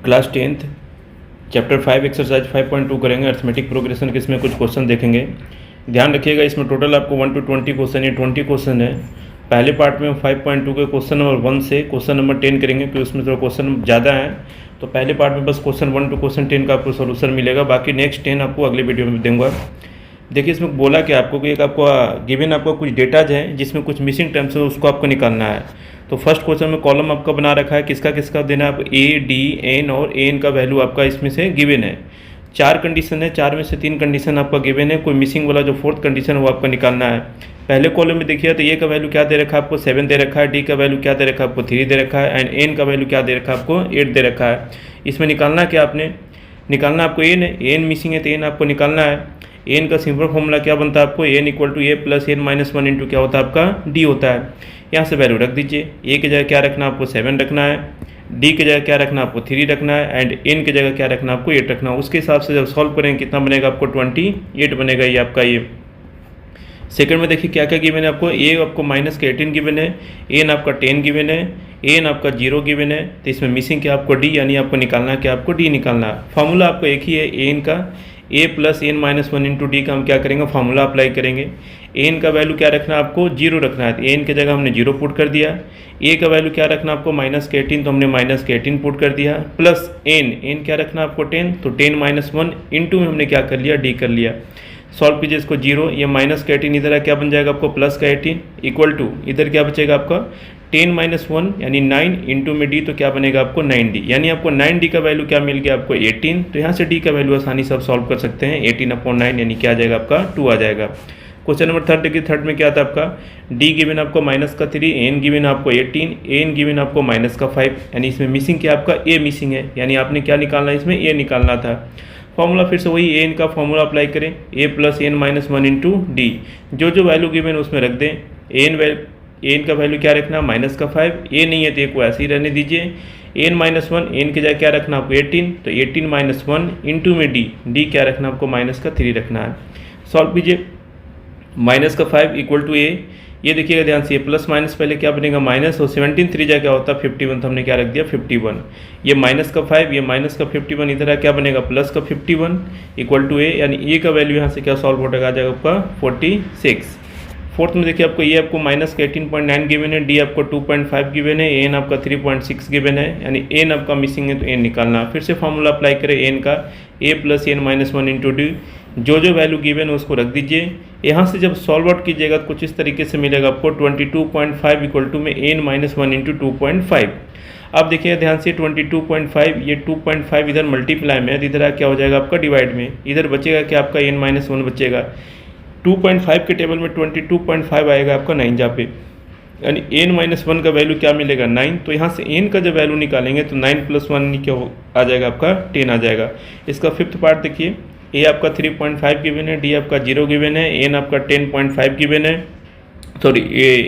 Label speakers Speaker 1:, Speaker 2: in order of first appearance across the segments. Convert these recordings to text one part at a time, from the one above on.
Speaker 1: Class 10th chapter 5 exercise 5.2 करेंगे arithmetic progression के। इसमें कुछ क्वेश्चन देखेंगे। ध्यान रखिएगा, इसमें टोटल आपको 1 to 20 क्वेश्चन या 20 क्वेश्चन है। पहले पार्ट में हम 5.2 के क्वेश्चन नंबर 1 से क्वेश्चन नंबर 10 करेंगे, क्योंकि उसमें थोड़ा क्वेश्चन ज़्यादा है। तो पहले पार्ट में बस क्वेश्चन 1 to क्वेश्चन 10 का आपको सोल्यूशन मिलेगा, बाकी नेक्स्ट 10 आपको अगले वीडियो में दूंगा। देखिए इसमें बोला कि आपको कि एक आपको गिवन आपको कुछ डेटाज है जिसमें कुछ मिसिंग टर्म्स है, उसको आपको निकालना है। तो फर्स्ट क्वेश्चन में कॉलम आपका बना रखा है, किसका किसका देना है आपको, ए डी एन और एन का वैल्यू आपका इसमें से गिवन है। 4 कंडीशन है, 4 में से 3 कंडीशन आपका गिवन है, कोई मिसिंग वाला जो 4th कंडीशन है वो आपका निकालना है। पहले कॉलम में देखिए तो ए का वैल्यू क्या दे रखा है आपको 7 दे रखा है, डी का वैल्यू क्या दे रखा है आपको 3 दे रखा है, एंड एन का वैल्यू क्या दे रखा है आपको 8 दे रखा है। इसमें निकालना क्या आपने, निकालना आपको एन है, एन मिसिंग है तो एन आपको निकालना है। एन का सिंपल फॉर्मूला क्या बनता है आपको, n equal to a plus N minus 1 into क्या होता है आपका डी होता है। यहाँ से वैल्यू रख दीजिए, ए की जगह क्या रखना आपको 7 रखना है, डी की जगह क्या रखना आपको 3 रखना है, एंड एन की जगह क्या रखना आपको 8 रखना है। उसके हिसाब से जब सॉल्व करेंगे कितना बनेगा आपको 28 बनेगा ये आपका। ये सेकंड में देखिए क्या क्या गिवन है आपको, ए आपको माइनस का 18 गिवन है, एन आपका 10 गिवन है, एन आपका 0 गिवन है। तो इसमें मिसिंग क्या आपको डी, यानी आपको निकालना है क्या आपको डी निकालना है। फॉर्मूला आपको एक ही है एन का, A plus N minus 1 into D का हम क्या करेंगे फार्मूला अप्लाई करेंगे। एन का वैल्यू क्या रखना है आपको 0 रखना है, तो एन की जगह हमने 0 पुट कर दिया। ए का वैल्यू क्या रखना आपको माइनस का 18, तो हमने माइनस का 18 पुट कर दिया, प्लस एन क्या रखना आपको 10, तो 10 माइनस 1 इंटू में हमने क्या कर लिया डी कर लिया। सॉल्व कीजिए इसको 0, ये माइनस का 18 इधर क्या बन जाएगा आपको प्लस का 18 इक्वल टू इधर क्या बचेगा आपका 10 माइनस 1 यानी 9 इंटू में डी, तो क्या बनेगा आपको 9d, यानी आपको 9d का वैल्यू क्या मिल गया आपको 18। तो यहाँ से d का वैल्यू आसानी से आप सॉल्व कर सकते हैं, 18/9 यानी क्या आ जाएगा आपका 2 आ जाएगा। क्वेश्चन नंबर 3 देखिए, 3 में क्या था आपका d गिवन आपको माइनस का 3, एन गिवन आपको 18, एन गिवन आपको माइनस का 5, यानी इसमें मिसिंग क्या आपका ए मिसिंग है, यानी आपने क्या निकालना है इसमें ए निकालना था। फॉर्मूला फिर से वही एन का फॉर्मूला अप्लाई करें, A plus N minus 1 into D. जो जो वैल्यू गिवन उसमें रख दें। एन का वैल्यू क्या रखना माइनस का 5, ए नहीं है तो ए को ऐसे ही रहने दीजिए। एन माइनस 1, एन की जगह क्या रखना आपको 18, तो 18 माइनस 1 इंटू में डी क्या रखना आपको माइनस का 3 रखना है। सॉल्व कीजिए, माइनस का 5 इक्वल टू ए, ये देखिएगा ध्यान से, प्लस माइनस पहले क्या बनेगा माइनस, और 17 3 जा क्या होता है 51, तो हमने क्या रख दिया 51। ये माइनस का 5, ये माइनस का 51, इधर क्या बनेगा प्लस का 51 इक्वल टू ए, यानी ए का वैल्यू यहाँ से क्या सॉल्व होगा आ जाएगा आपका 46। फोर्थ में देखिए आपको ये आपको माइनस का 18.9 गिवन है, डी आपको 2.5 गिवन है, एन आपका 3.6 गिवन है, यानी एन आपका मिसिंग है तो एन निकालना। फिर से फॉर्मूला अप्लाई करें एन का, A plus N minus 1 into D. जो जो वैल्यू गिवन है उसको रख दीजिए। यहाँ से जब सॉल्व आउट कीजिएगा तो कुछ इस तरीके से मिलेगा आपको 22.5 इक्वल टू में एन माइनस 1 इंटू 2.5। अब देखिए ध्यान से 22.5, ये 2.5 इधर मल्टीप्लाई में है, इधर क्या हो जाएगा आपका डिवाइड में, इधर बचेगा क्या आपका एन माइनस 1 बचेगा। 2.5 के टेबल में 22.5 आएगा आपका 9 जहाँ पे, यानी एन माइनस 1 का वैल्यू क्या मिलेगा 9। तो यहाँ से एन का जब वैल्यू निकालेंगे तो 9 प्लस 1 क्या आ जाएगा आपका 10 आ जाएगा। इसका फिफ्थ पार्ट देखिए, ए आपका 3.5 गिवन है, डी आपका 0 गिवन है, एन आपका 10.5 गिवन है, सॉरी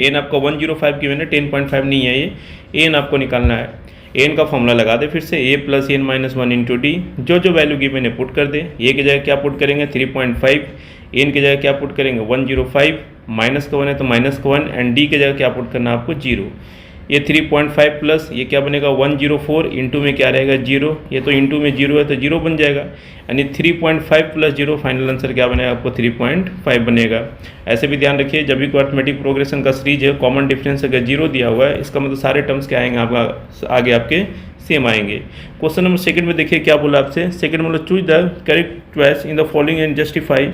Speaker 1: एन आपका 105 गिवन है, 10.5 नहीं है ये, एन आपको निकालना है। एन का फॉर्मूला लगा दे फिर से, A plus N minus 1 into D. जो जो वैल्यू गिवन है पुट कर दे। ए की जगह क्या पुट करेंगे 3.5, एन की जगह क्या पुट करेंगे 105, माइनस का 1 है तो माइनस का 1, एंड डी की जगह क्या पुट करना है आपको 0। ये 3.5 प्लस ये क्या बनेगा 104 इंटू में क्या रहेगा 0, ये तो इंटू में 0 है तो 0 बन जाएगा, यानी 3.5 प्लस 0 फाइनल आंसर क्या बनेगा आपको 3.5 बनेगा। ऐसे भी ध्यान रखिए जब भी कोई अर्थमेटिक प्रोग्रेशन का सीरीज है, कॉमन डिफरेंस अगर 0 दिया हुआ है इसका मतलब सारे टर्म्स क्या आएंगे आपका आगे आपके सेम आएंगे। क्वेश्चन नंबर 2 में देखिए क्या बोला आपसे, सेकंड मतलब choose the correct choice in the following and justify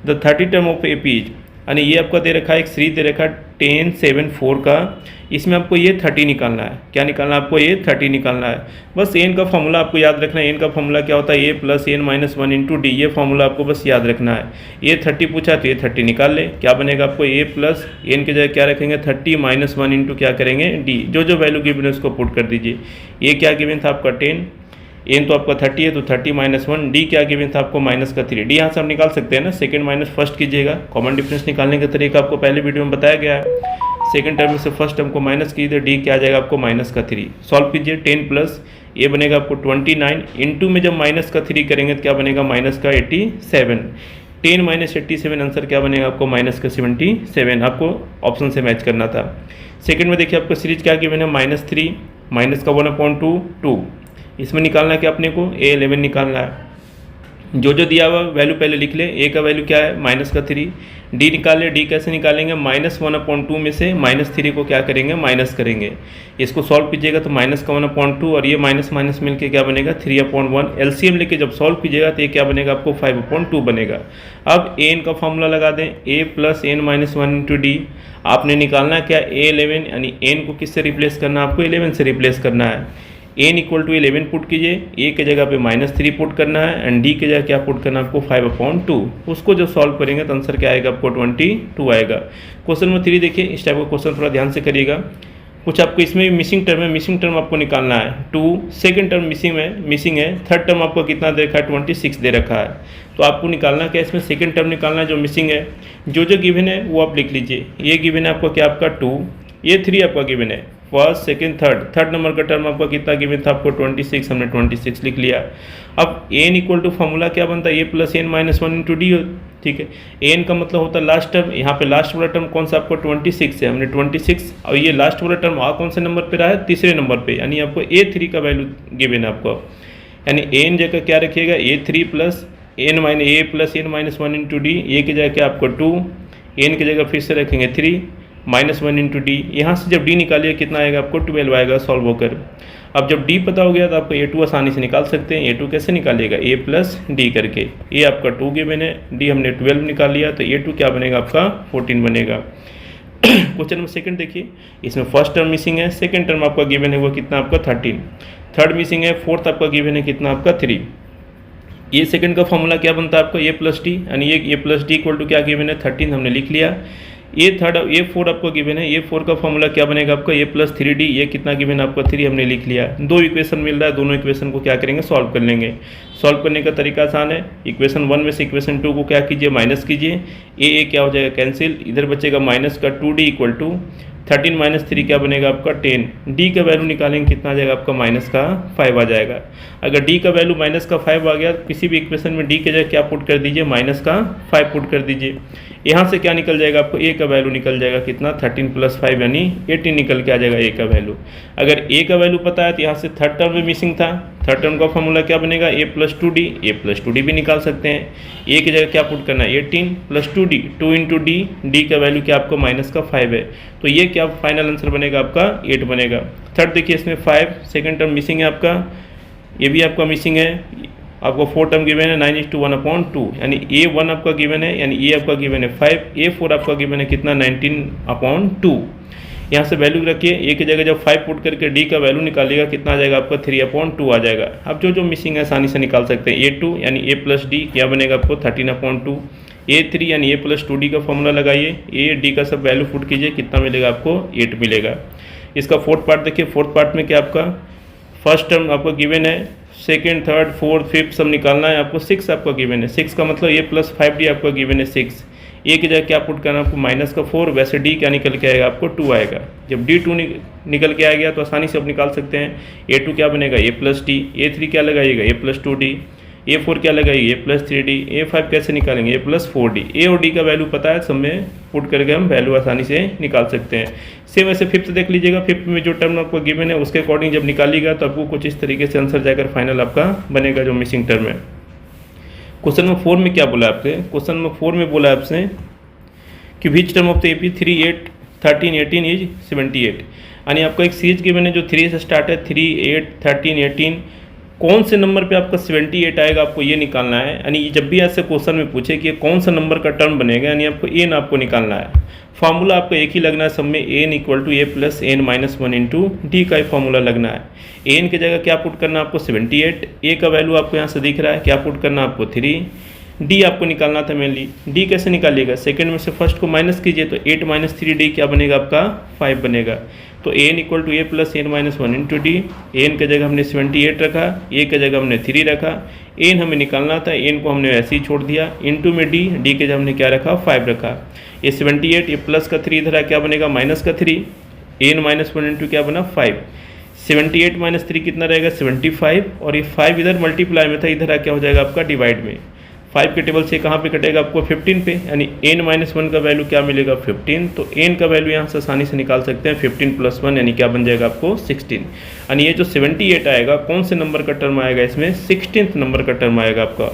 Speaker 1: the 30 term of APs. यानी ये आपका दे रखा है एक सीरीज दे रखा है 10 7 4 का, इसमें आपको ये 30 निकालना है। क्या निकालना है आपको ये 30 निकालना है। बस एन का फॉर्मूला आपको याद रखना है, एन का फॉर्मूला क्या होता है A plus N minus 1 into D, ये फॉर्मूला आपको बस याद रखना है। ये 30 पूछा तो ये 30 निकाल ले, क्या बनेगा आपको ए प्लस एन की जगह क्या रखेंगे 30 माइनस 1 इंटू क्या करेंगे डी। जो जो वैल्यू गिवन है उसको पुट कर दीजिए। ये क्या गिवन था आपका 10, एन तो आपका 30 है तो 30 माइनस 1, डी क्या गिवन था आपको माइनस का 3। डी यहाँ से आप निकाल सकते हैं ना, सेकंड माइनस फर्स्ट कीजिएगा। कॉमन डिफरेंस निकालने का तरीका आपको पहले वीडियो में बताया गया है। सेकंड टर्म में से फर्स्ट टर्म को माइनस कीजिए, डी क्या आ जाएगा आपको माइनस का 3। सॉल्व कीजिए 10 प्लस ये बनेगा आपको 29 इंटू में जब माइनस का 3 करेंगे तो क्या बनेगा माइनस का 87। 10 माइनस 87 आंसर क्या बनेगा आपको माइनस का 77। आपको ऑप्शन से मैच करना था। सेकंड में देखिए आपको सीरीज क्या गिवन है -3 माइनस का 1/2 2, इसमें निकालना है क्या अपने को, A11 निकालना है। जो जो दिया हुआ वैल्यू पहले लिख ले। A का वैल्यू क्या है, माइनस का 3। D निकाले, D कैसे निकालेंगे, -1/2 में से -3 को क्या करेंगे, माइनस करेंगे। इसको सॉल्व कीजिएगा तो माइनस का 1/2 और ये माइनस माइनस मिलके क्या बनेगा 3/1। एलसीएम लेके जब सॉल्व कीजिएगा तो ये क्या बनेगा आपको 5/2 बनेगा। अब an का फॉर्मूला लगा दें, a + n-1 × d। आपने निकालना क्या, A11 यानी n को किससे रिप्लेस करना है, आपको 11 से रिप्लेस करना है। n = 11 पुट कीजिए, a के जगह पे -3 पुट करना है एंड d के जगह क्या पुट करना है आपको 5/2। उसको जब सॉल्व करेंगे तो आंसर क्या आएगा आपको 22 आएगा। क्वेश्चन नंबर 3 देखिए, इस टाइप का क्वेश्चन थोड़ा ध्यान से करिएगा। कुछ आपको इसमें मिसिंग टर्म है, मिसिंग टर्म आपको निकालना है 2, सेकंड टर्म मिसिंग है, थर्ड टर्म आपको कितना दे रखा है 26 दे रखा है। तो आपको निकालना क्या है, इसमें सेकंड टर्म निकालना है जो मिसिंग है। जो जो गिवन है वो आप लिख लीजिए। ये गिवन है आपको क्या, आपका 2, ये 3 आपका गिवन है, फर्स्ट सेकंड थर्ड नंबर का टर्म आपका कितना गिवन था आपको 26, हमने 26 लिख लिया। अब n = फॉर्मूला क्या बनता है, a + n-1 × d। ठीक है, n का मतलब होता है लास्ट टर्म, यहाँ पे लास्ट वाला टर्म कौन सा आपको 26 है, हमने 26 और ये लास्ट वाला टर्म कौन से नंबर पे रहा है, तीसरे नंबर पे, यानी आपको A3 का वैल्यू गिवन है आपको। यानी n जगह क्या रखिएगा, A3 + n-1 × d। a की जगह क्या आपको 2, n की जगह फिर से रखेंगे 3 -1 × d। यहाँ से जब d निकालिए कितना आएगा आपको 12 आएगा सॉल्व होकर। अब जब d पता हो गया तो आपको A2 आसानी से निकाल सकते हैं। A2 कैसे निकालिएगा, a + d करके। a आपका 2 गिवन है, d हमने 12 निकाल लिया तो A2 क्या बनेगा आपका 14 बनेगा। क्वेश्चन नंबर सेकंड देखिए, इसमें फर्स्ट टर्म मिसिंग है, सेकंड टर्म आपका गिवन है वो कितना आपका 13, थर्ड मिसिंग है, फोर्थ आपका गिवन है कितना आपका 3। ये सेकंड का फॉर्मूला क्या बनता है आपको a + d, यानी ये a + d = क्या गिवन है 13 हमने लिख लिया। A4 आपको गिवन है, A4 का फॉर्मूला क्या बनेगा आपका a + 3d। ये कितना गिवन है आपका 3 हमने लिख लिया। दो इक्वेशन मिल रहा है, दोनों इक्वेशन को क्या करेंगे सॉल्व कर लेंगे। सॉल्व करने का तरीका आसान है, इक्वेशन 1 में से इक्वेशन 2 को क्या कीजिए माइनस कीजिए, a क्या हो जाएगा कैंसिल, इधर बचेगा माइनस का 2d = 13 - 3 क्या बनेगा आपका 10। d का वैल्यू निकालेंगे कितना आ जाएगा आपका -5 आ जाएगा। अगर d का वैल्यू -5 आ गया तो किसी भी इक्वेशन में d के जगह क्या पुट कर दीजिए -5 पुट कर दीजिए। यहाँ से क्या निकल जाएगा आपको a का वैल्यू निकल जाएगा कितना 13 + 5 यानी 18 निकल के आ जाएगा a का वैल्यू। अगर a का वैल्यू पता है तो यहाँ से थर्ड टर्म में मिसिंग था, थर्ड टर्म का फॉर्मूला क्या बनेगा a + 2d। a + 2d भी निकाल सकते हैं, a की जगह क्या पुट करना है 18 + 2d, 2 × d, d का वैल्यू क्या आपको -5 है। तो ये क्या फाइनल आंसर बनेगा आपका 8 बनेगा। थर्ड देखिए इसमें 5, सेकंड टर्म मिसिंग है आपका, ये भी आपका मिसिंग है। आपको 4 टर्म गिवन है 9:1/2, यानी A1 आपका गिवन है, यानी A आपका गिवन है 5, A4 आपका गिवन है कितना 19/2। यहाँ से वैल्यू रखिए, A की जगह जब 5 पुट करके D का वैल्यू निकालिएगा कितना आ जाएगा आपका 3/2 आ जाएगा। अब जो जो मिसिंग है आसानी से निकाल सकते हैं। A2 यानी a + d क्या बनेगा आपको 13/2। A3 यानी a + 2d का फॉर्मूला लगाइए, a d का सब वैल्यू पुट कीजिए, कितना मिलेगा आपको 8 मिलेगा। इसका फोर्थ पार्ट देखिए, फोर्थ पार्ट में क्या आपका फर्स्ट टर्म आपको गिवन है, सेकेंड थर्ड फोर्थ फिफ्थ सब निकालना है आपको। 6 आपका गिवन है, 6 का मतलब a + 5d आपका गिवन है 6। a की जगह क्या पुट करना आपको -4, वैसे d क्या निकल के आएगा आपको 2 आएगा। जब d2 निकल के आ गया तो आसानी से आप निकाल सकते हैं। A2 क्या बनेगा a + d, A3 क्या लगाइएगा a + 2d, A4 क्या लगाइए a + 3d, A5 कैसे निकालेंगे a + 4d। a और d का वैल्यू पता है, सब में पुट करके हम वैल्यू आसानी से निकाल सकते हैं। सेम ऐसे फिफ्थ देख लीजिएगा, फिफ्थ में जो टर्म आपको गिवन है उसके अकॉर्डिंग जब निकालिएगा तो आपको कुछ इस तरीके से आंसर जाकर फाइनल आपका बनेगा जो मिसिंग टर्म है। क्वेश्चन नंबर 4 में क्या बोला आपसे, क्वेश्चन नंबर 4 में बोला आपसे कि which term of the AP 3, 8, 13, 18 is 78। यानी आपको एक सीरीज गिवन है जो 3 से स्टार्ट है, 3, 8, 13, 18, कौन से नंबर पे आपका 78 आएगा आपको ये निकालना है। यानी जब भी ऐसे क्वेश्चन में पूछे कि कौन सा नंबर का टर्म बनेगा, यानी आपको एन आपको निकालना है। फार्मूला आपको एक ही लगना है सब में, एन = a + n-1 × d का फार्मूला लगना है। एन की जगह क्या पुट करना है आपको 78, ए का वैल्यू आपको यहाँ से दिख रहा है, क्या पुट करना है आपको 3, डी आपको निकालना था मेनली। डी कैसे निकालिएगा, सेकंड में से फर्स्ट को माइनस कीजिए तो 8 - 3d क्या बनेगा आपका 5 बनेगा। तो n = a + n-1 × d। n की जगह हमने 78 रखा, a की जगह हमने 3 रखा, n हमें निकालना था, n को हमने ऐसे ही छोड़ दिया, इंटू में d, d के जगह हमने क्या रखा 5 रखा। ये 78, ये प्लस का 3 इधर क्या बनेगा -3, n-1 × क्या बना 5। 78 - 3 कितना रहेगा 75, और ये 5 इधर मल्टीप्लाई में था, इधर क्या हो जाएगा आपका डिवाइड में। 5 के टेबल से कहाँ पे कटेगा आपको 15 पे, यानी n-1 का वैल्यू क्या मिलेगा 15। तो n का वैल्यू यहाँ से आसानी से निकाल सकते हैं 15 + 1 यानी क्या बन जाएगा आपको 16। यानी ये जो 78 आएगा कौन से नंबर का टर्म आएगा इसमें 16th नंबर का टर्म आएगा आपका।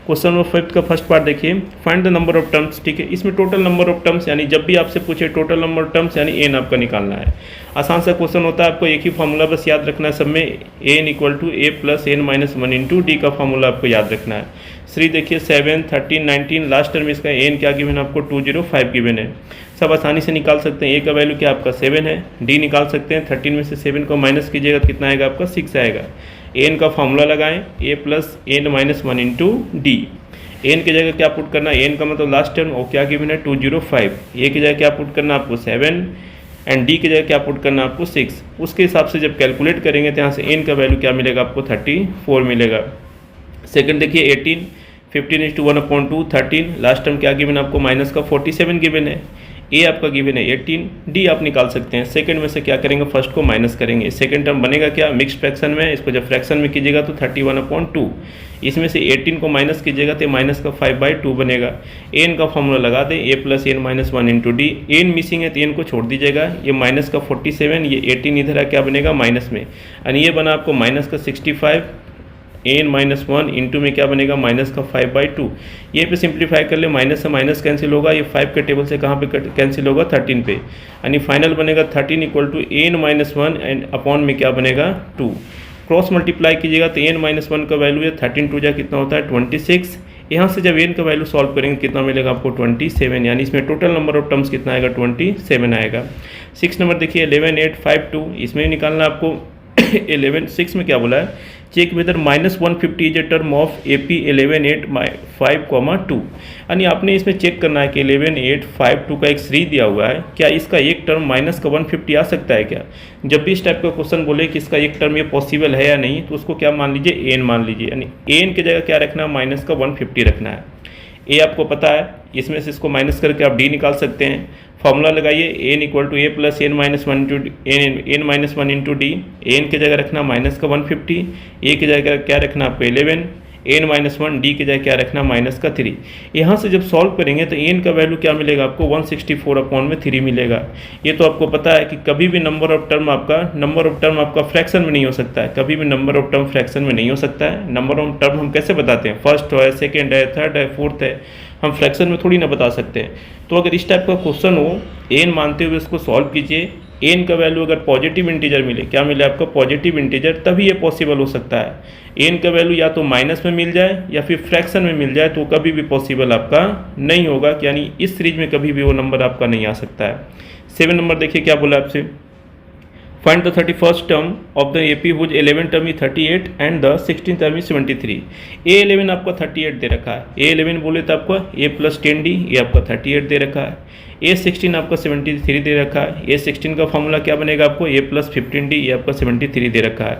Speaker 1: क्वेश्चन नंबर 5 का फर्स्ट पार्ट देखिए, find the number of terms. ठीक है, इसमें टोटल नंबर ऑफ टर्म्स यानी जब भी आपसे पूछे टोटल नंबर ऑफ टर्म्स यानी n आपका निकालना है। आसान सा क्वेश्चन होता है, आपको एक ही फार्मूला बस याद रखना है सब में, n = a + n-1 × d का फार्मूला आपको याद रखना है। 3 देखिए 7, 13, 19, लास्ट टर्म इसका n क्या गिवन है आपको 205 गिवन है। सब आसानी से निकाल सकते हैं। a का वैल्यू क्या आपका 7 है, d निकाल सकते हैं 13 में से 7 को माइनस कीजिएगा तो कितना आएगा आपका 6 आएगा। n का फार्मूला लगाएं a + n-1 × d। n की जगह क्या पुट करना, n का मतलब लास्ट टर्म और क्या गिवन है 205, a की जगह क्या पुट करना आपको 7 एंड d की जगह क्या पुट करना आपको 6। उसके हिसाब से जब कैलकुलेट करेंगे तो यहाँ से n का वैल्यू क्या मिलेगा आपको 34 मिलेगा। सेकंड देखिए 18, 15 = 1/2, 13, लास्ट टर्म क्या गिवन आपको माइनस का 47 गिवन है। ए आपका गिवन है 18, डी आप निकाल सकते हैं। सेकंड में से क्या करेंगे फर्स्ट को माइनस करेंगे, सेकंड टर्म बनेगा क्या मिक्स्ड फ्रैक्शन में, इसको जब फ्रैक्शन में कीजिएगा तो 31/2, इसमें से 18 को माइनस कीजिएगा तो माइनस का 5/2 बनेगा। एन का फॉर्मूला लगा दें a + n-1 × d। N missing है तो एन को छोड़ दीजिएगा, ये माइनस का 47, ये 18 इधर आ क्या बनेगा माइनस में, यानी ये बना आपको माइनस का 65, n-1 इंटू में क्या बनेगा माइनस का 5/2। ये पे सिंप्लीफाई कर ले, माइनस से माइनस कैंसिल होगा, ये 5 के टेबल से कहाँ पे कैंसिल होगा 13 पे, यानी फाइनल बनेगा 13 = n-1 एंड अपॉन में क्या बनेगा 2। क्रॉस मल्टीप्लाई कीजिएगा तो n-1 का वैल्यू है 13 2 जा कितना होता है 26। यहाँ से जब n का वैल्यू सॉल्व करेंगे कितना मिलेगा आपको 27, यानी इसमें टोटल नंबर ऑफ टर्म्स कितना आएगा 27 आएगा। 6 नंबर देखिए 11, 8, 5, 2, इसमें निकालना आपको 11, 6 में क्या बोला है check whether -150 is a term of AP 11, 8, 5, 2, यानी आपने इसमें चेक करना है कि 11, 8, 5, 2 का एक सीरीज दिया हुआ है, क्या इसका एक टर्म माइनस का 150 आ सकता है क्या। जब भी इस टाइप का क्वेश्चन बोले कि इसका एक टर्म ये पॉसिबल है या नहीं, तो उसको क्या मान लीजिए n मान लीजिए, यानी n की जगह क्या रखना है माइनस का 150 रखना है। a आपको पता है, इसमें से इसको माइनस करके आप d निकाल सकते हैं। फॉर्मूला लगाइए n = a + n-1 × d। n की जगह रखना माइनस का 150, a की जगह क्या रखना आपको 11, n-1, d की जगह क्या रखना माइनस का 3। यहाँ से जब सॉल्व करेंगे तो n का वैल्यू क्या मिलेगा आपको 164/3 मिलेगा। ये तो आपको पता है कि कभी भी नंबर ऑफ टर्म आपका फ्रैक्शन में नहीं हो सकता है, कभी भी नंबर ऑफ टर्म फ्रैक्शन में नहीं हो सकता है। नंबर ऑफ टर्म हम कैसे बताते हैं, फर्स्ट है, सेकेंड है, थर्ड है, फोर्थ है, हम फ्रैक्शन में थोड़ी ना बता सकते हैं। तो अगर इस टाइप का क्वेश्चन हो n मानते हुए इसको सॉल्व कीजिए, n का वैल्यू अगर पॉजिटिव इंटीजर मिले, क्या मिले आपका पॉजिटिव इंटीजर, तभी ये पॉसिबल हो सकता है। n का वैल्यू या तो माइनस में मिल जाए या फिर फ्रैक्शन में मिल जाए, तो कभी भी पॉसिबल आपका नहीं होगा, यानी इस सीरीज में कभी भी वो नंबर आपका नहीं आ सकता है। 7 नंबर देखिए क्या बोला आपसे, find the 31st term of the AP whose 11 term is 38 and the 16 term is 73। A11 आपका 38 दे रखा है, A11 बोले तो आपका a + 10d, ये आपका 38 दे रखा है। A16 आपका 73 दे रखा है, A16 का फॉर्मूला क्या बनेगा आपको a + 15d, ये आपका 73 दे रखा है।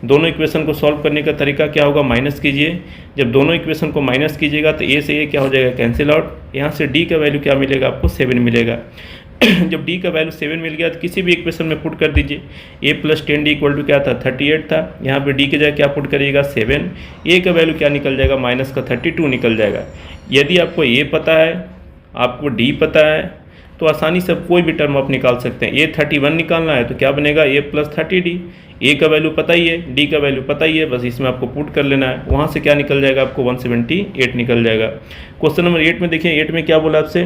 Speaker 1: दोनों इक्वेशन को सॉल्व करने का तरीका क्या होगा, माइनस कीजिए। जब दोनों इक्वेशन को माइनस कीजिएगा तो a से a क्या हो जाएगा कैंसिल आउट, यहाँ से d का वैल्यू क्या मिलेगा आपको 7 मिलेगा। जब d का वैल्यू 7 मिल गया तो किसी भी इक्वेशन में पुट कर दीजिए, a + 10d = क्या था 38 था, यहाँ पे d की जगह क्या पुट करिएगा 7, a का वैल्यू क्या निकल जाएगा माइनस का 32 निकल जाएगा। यदि आपको a पता है, आपको d पता है, तो आसानी से कोई भी टर्म आप निकाल सकते हैं। a 31 निकालना है तो क्या बनेगा a + 30d, a का वैल्यू पता ही है, d का वैल्यू पता ही है, बस इसमें आपको पुट कर लेना है, वहाँ से क्या निकल जाएगा आपको 178 निकल जाएगा। क्वेश्चन नंबर 8 में देखिए, 8 में क्या बोला आपसे,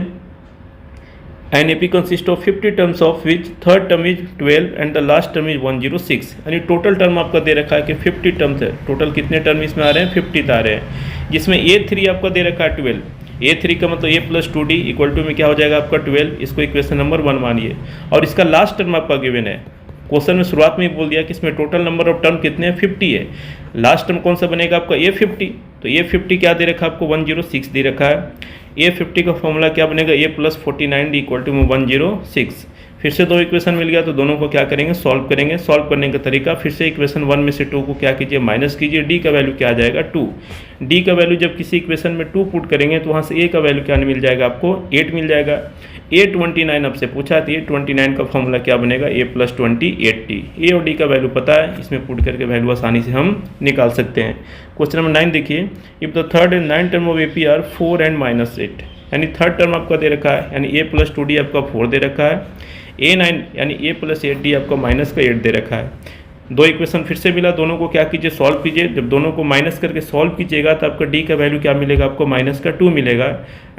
Speaker 1: An AP consists of 50 terms of which third term is 12 and the last term is 106, यानी टोटल टर्म आपका दे रखा है कि 50 टर्म्स है। टोटल कितने टर्म इसमें आ रहे हैं 50 आ रहे हैं, जिसमें A3 आपका दे रखा है 12। A3 का मतलब a + 2d = में क्या हो जाएगा आपका 12, इसको इक्वेशन नंबर 1 मानिए। और इसका लास्ट टर्म आपका गिवन है, क्वेश्चन में शुरुआत में ही बोल दिया कि इसमें टोटल नंबर ऑफ टर्म कितने हैं 50 है। लास्ट टर्म कौन सा बनेगा आपका A50, तो A50 क्या दे रखा है आपको 106 दे रखा है। A50 का फॉर्मूला क्या बनेगा a + 49d = 106। फिर से दो इक्वेशन मिल गया तो दोनों को क्या करेंगे सॉल्व करेंगे। सॉल्व करने का तरीका, फिर से इक्वेशन 1 में से 2 को क्या कीजिए माइनस कीजिए, d का वैल्यू क्या आ जाएगा 2। d का वैल्यू जब किसी इक्वेशन में 2 पुट करेंगे तो वहाँ से a का वैल्यू क्या मिल जाएगा आपको 8 मिल जाएगा। A29 आपसे पूछा तो A29 का फॉर्मूला क्या बनेगा a + 20 80 डी। ए और डी का वैल्यू पता है, इसमें पुट करके वैल्यू आसानी से हम निकाल सकते हैं। क्वेश्चन नंबर 9 देखिए, if the third and 9 term of A P R 4 and -8, यानी थर्ड टर्म आपका दे रखा है, यानी a + 2d आपका 4 दे रखा है, a9 यानी a + 8d आपका -8 दे रखा है। दो इक्वेशन फिर से मिला, दोनों को क्या कीजिए, सॉल्व कीजिए। जब दोनों को माइनस करके सॉल्व कीजिएगा तो आपका d का वैल्यू क्या मिलेगा, आपको -2 मिलेगा।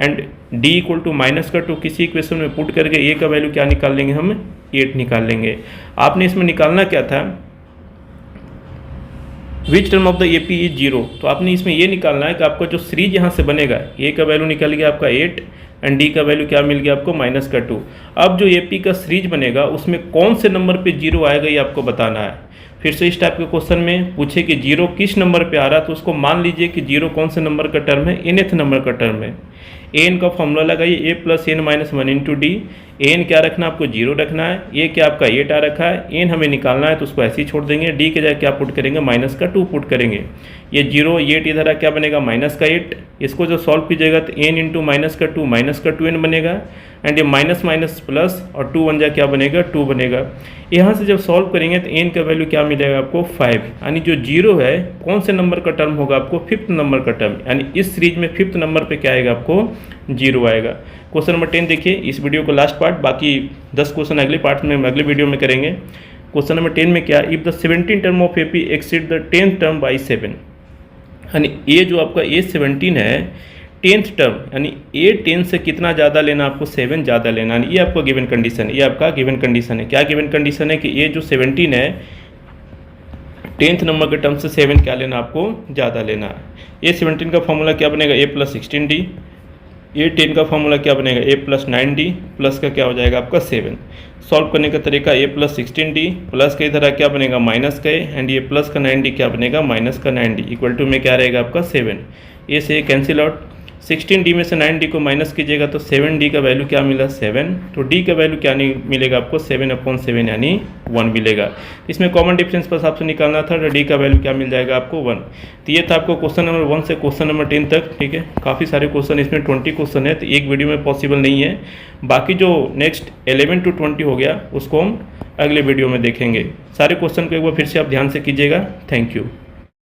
Speaker 1: एंड d = -2 किसी इक्वेशन में पुट करके a का वैल्यू क्या निकाल लेंगे, हम 8 निकाल लेंगे। आपने इसमें निकालना क्या था, which term of the A P is 0, तो आपने इसमें ये निकालना है कि आपका जो सीरीज यहाँ से बनेगा, a का वैल्यू निकल गया आपका 8 एंड d का वैल्यू क्या मिल गया आपको -2। अब जो ए पी का सीरीज बनेगा उसमें कौन से नंबर पे 0 आएगा ये आपको बताना है। फिर से इस टाइप के क्वेश्चन में पूछे कि 0 किस नंबर पे आ रहा है, तो उसको मान लीजिए कि 0 कौन से नंबर का टर्म है, nth नंबर का टर्म है। an का फॉर्मूला लगाइए, a + n - 1 × d। an क्या रखना है आपको, 0 रखना है। a क्या आपका 8 आ रखा है, n हमें निकालना है तो उसको ऐसे ही छोड़ देंगे। d के जगह क्या पुट करेंगे, -2 पुट करेंगे। ये 0 8 इधर आ क्या बनेगा, -8। इसको जो सॉल्व कीजिएगा तो n × -2 -2n बनेगा। एंड ये माइनस माइनस प्लस और 2 1 जा क्या बनेगा, 2 बनेगा। यहाँ से जब सॉल्व करेंगे तो n का वैल्यू क्या मिलेगा आपको, 5। यानी जो 0 है कौन से नंबर का टर्म होगा आपको, 5th नंबर का टर्म, यानी इस सीरीज में 5th नंबर पे क्या आएगा आपको, 0 आएगा। क्वेश्चन नंबर 10 देखिए, इस वीडियो को लास्ट पार्ट, बाकी 10 क्वेश्चन अगले पार्ट में अगले वीडियो में करेंगे। क्वेश्चन नंबर 10 में क्या, if the 17 term of A P exceed the 10th term by 7, यानी ये जो आपका A17 है 10th टर्म, यानी A10 से कितना ज़्यादा लेना, आपको 7 ज़्यादा लेना, यानी ये आपका गिवन कंडीशन है। ये आपका गिवन कंडीशन है। क्या गिवन कंडीशन है कि ये जो 17 है 10th नंबर के टर्म से 7 क्या लेना, आपको ज़्यादा लेना है। A17 का फॉर्मूला क्या बनेगा, a + 16d। A10 का फॉर्मूला क्या बनेगा, a + 9d, प्लस का क्या हो जाएगा आपका 7। सॉल्व करने का तरीका, a + 16d प्लस का इधर क्या बनेगा, माइनस का एंड ये प्लस का 9d क्या बनेगा, -9d इक्वल टू में क्या रहेगा आपका 7। ए से कैंसिल आउट, 16d में से 9d को माइनस कीजिएगा तो 7d का वैल्यू क्या मिला, 7। तो d का वैल्यू क्या नहीं मिलेगा आपको, 7/7 यानी 1 मिलेगा। इसमें कॉमन डिफरेंस बस आपसे निकालना था, तो d का वैल्यू क्या मिल जाएगा आपको, 1। तो ये था आपको क्वेश्चन नंबर 1 से क्वेश्चन नंबर 10 तक। ठीक है, काफ़ी सारे क्वेश्चन, इसमें 20 क्वेश्चन है, तो एक वीडियो में पॉसिबल नहीं है। बाकी जो नेक्स्ट 11 to 20 हो गया उसको हम अगले वीडियो में देखेंगे। सारे क्वेश्चन को एक बार फिर से आप ध्यान से कीजिएगा। Thank you.